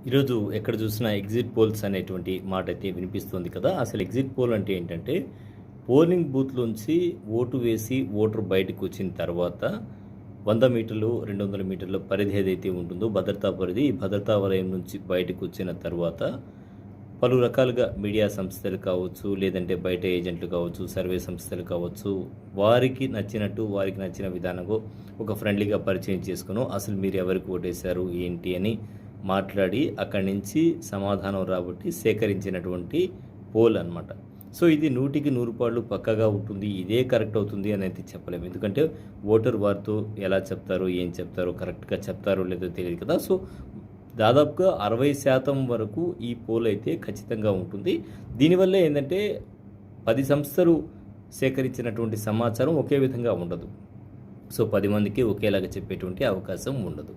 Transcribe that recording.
ఈరోజు ఎక్కడ చూసినా ఎగ్జిట్ పోల్స్ అనేటువంటి మాట అయితే వినిపిస్తుంది కదా. అసలు ఎగ్జిట్ పోల్ అంటే ఏంటంటే, పోలింగ్ బూత్‌లోంచి ఓటు వేసి ఓటర్ బయటకు వచ్చిన తర్వాత 100 మీటర్లు, 200 మీటర్ల పరిధి ఏదైతే ఉంటుందో భద్రతా పరిధి, ఈ భద్రతా వలయం నుంచి బయటకు వచ్చిన తర్వాత పలు రకాలుగా మీడియా సంస్థలు కావచ్చు, లేదంటే బయట ఏజెంట్లు కావచ్చు, సర్వే సంస్థలు కావచ్చు, వారికి నచ్చినట్టు, వారికి నచ్చిన విధానంగా ఒక ఫ్రెండ్లీగా పరిచయం చేసుకుని అసలు మీరు ఎవరికి ఓటేశారు ఏంటి అని మాట్లాడి అక్కడి నుంచి సమాధానం రాబట్టి సేకరించినటువంటి పోల్ అనమాట. సో ఇది 100కి 100 పాళ్ళు పక్కాగా ఉంటుంది, ఇదే కరెక్ట్ అవుతుంది అని అయితే చెప్పలేము. ఎందుకంటే ఓటర్ వారితో ఎలా చెప్తారో, ఏం చెప్తారో, కరెక్ట్గా చెప్తారో లేదో తెలియదు కదా. సో దాదాపుగా 60% వరకు ఈ పోల్ అయితే ఖచ్చితంగా ఉంటుంది. దీనివల్ల ఏంటంటే 10 సంస్థలు సేకరించినటువంటి సమాచారం ఒకే విధంగా ఉండదు. సో 10 మందికి ఒకేలాగా చెప్పేటువంటి అవకాశం ఉండదు.